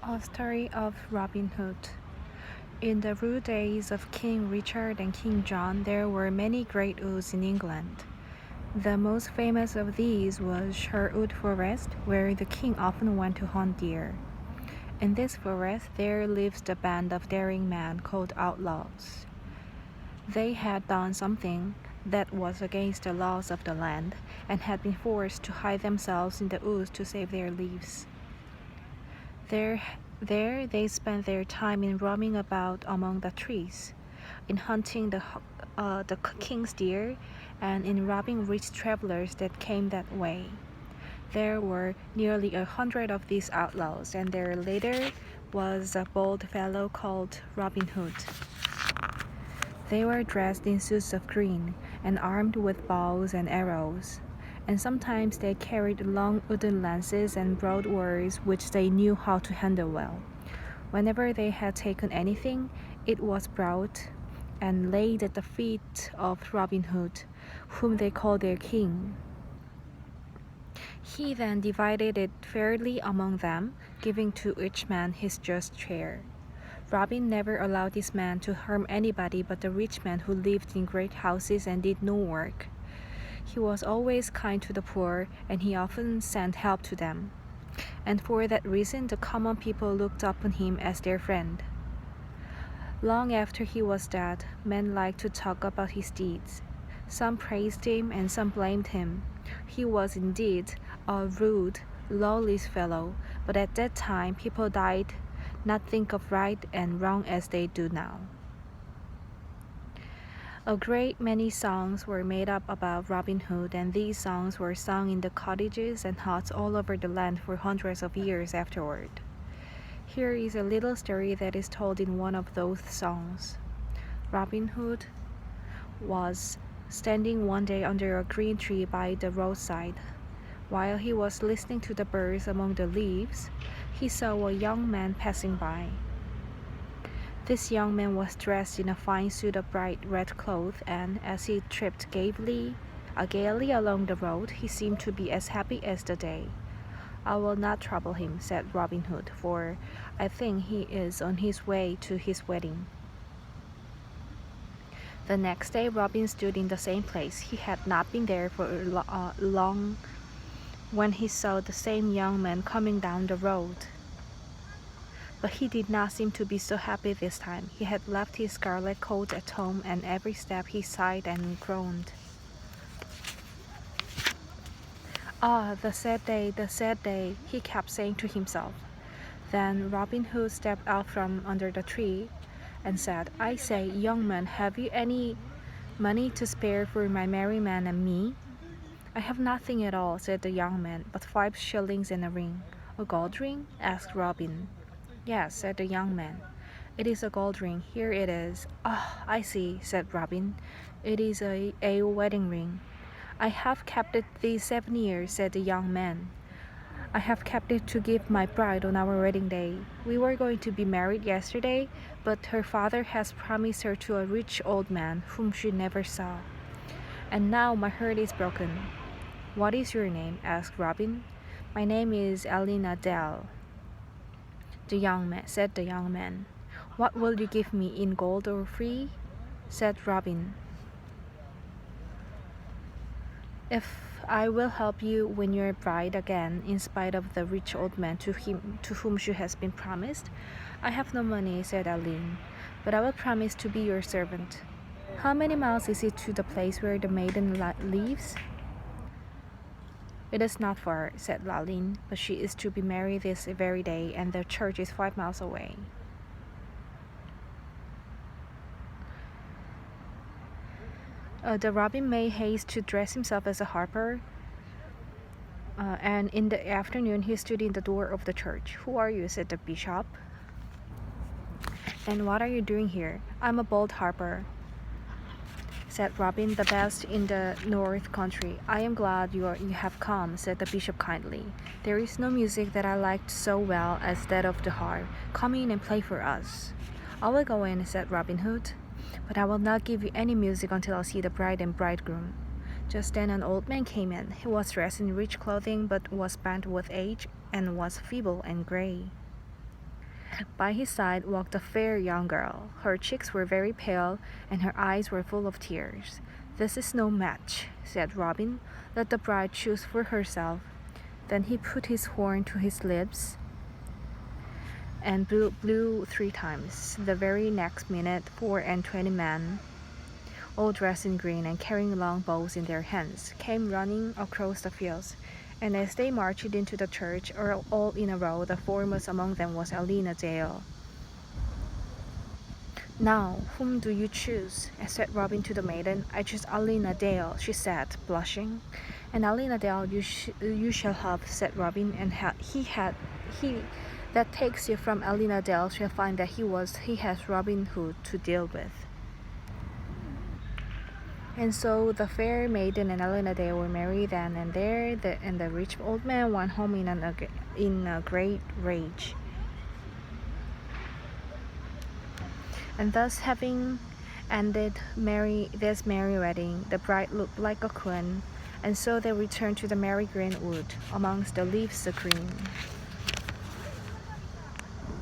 A story of Robin Hood. In the rude days of King Richard and King John, there were many great woods in England. The most famous of these was Sherwood Forest, where the king often went to hunt deer. In this forest there lived a band of daring men called outlaws. They had done something that was against the laws of the land and had been forced to hide themselves in the woods to save their lives. There they spent their time in roaming about among the trees, in hunting the king's deer, and in robbing rich travelers that came that way. There were nearly 100 of these outlaws, and their leader was a bold fellow called Robin Hood. They were dressed in suits of green and armed with bows and arrows, and sometimes they carried long wooden lances and broad swords which they knew how to handle well. Whenever they had taken anything, it was brought and laid at the feet of Robin Hood, whom they called their king. He then divided it fairly among them, giving to each man his just share. Robin never allowed this man to harm anybody but the rich men who lived in great houses and did no work. He was always kind to the poor, and he often sent help to them. And for that reason, the common people looked upon him as their friend. Long after he was dead, men liked to talk about his deeds. Some praised him and some blamed him. He was indeed a rude, lawless fellow, but at that time people did not think of right and wrong as they do now. A great many songs were made up about Robin Hood, and these songs were sung in the cottages and huts all over the land for hundreds of years afterward. Here is a little story that is told in one of those songs. Robin Hood was standing one day under a green tree by the roadside. While he was listening to the birds among the leaves, he saw a young man passing by. This young man was dressed in a fine suit of bright red cloth, and as he tripped gaily along the road, he seemed to be as happy as the day. "I will not trouble him," said Robin Hood, "for I think he is on his way to his wedding." The next day Robin stood in the same place. He had not been there for long when he saw the same young man coming down the road. But he did not seem to be so happy this time. He had left his scarlet coat at home, and every step he sighed and groaned. "Ah, the sad day," he kept saying to himself. Then Robin Hood stepped out from under the tree and said, "I say, young man, have you any money to spare for my merry man and me?" "I have nothing at all," said the young man, "but 5 shillings and a ring." "A gold ring?" asked Robin. "Yes," said the young man. "It is a gold ring. Here it is." "Ah, I see," said Robin. "It is a wedding ring." "I have kept it these 7 years," said the young man. "I have kept it to give my bride on our wedding day. We were going to be married yesterday, but her father has promised her to a rich old man whom she never saw. And now my heart is broken." "What is your name?" asked Robin. "My name is Elena Dell," said the young man. "What will you give me, in gold or free?" said Robin. "If I will help you win your bride again, in spite of the rich old man to whom she has been promised." "I have no money," said Aline, "but I will promise to be your servant." "How many miles is it to the place where the maiden lives?" "It is not far," said Laline, "but she is to be married this very day, and the church is 5 miles away." The Robin made haste to dress himself as a harper, and in the afternoon he stood in the door of the church. "Who are you?" said the bishop. "And what are you doing here?" "I'm a bold harper," said Robin, "the best in the North Country." "I am glad you have come," said the bishop kindly. "There is no music that I liked so well as that of the harp. Come in and play for us." "I will go in," said Robin Hood, "but I will not give you any music until I see the bride and bridegroom." Just then an old man came in. He was dressed in rich clothing, but was bent with age and was feeble and gray. By his side walked a fair young girl. Her cheeks were very pale, and her eyes were full of tears. "This is no match," said Robin. "Let the bride choose for herself." Then he put his horn to his lips and blew 3 times. The very next minute 24 men, all dressed in green and carrying long bows in their hands, came running across the fields. And as they marched into the church, all in a row, the foremost among them was Alina Dale. "Now, whom do you choose?" said Robin to the maiden. "I choose Alina Dale," she said, blushing. "And Alina Dale you shall have," said Robin, "and he that takes you from Alina Dale shall find that he has Robin Hood to deal with." And so the fair maiden and Alina Dale were married then and there, and the rich old man went home in a great rage. And thus, having ended this merry wedding, the bride looked like a queen, and so they returned to the merry green wood amongst the leaves of green.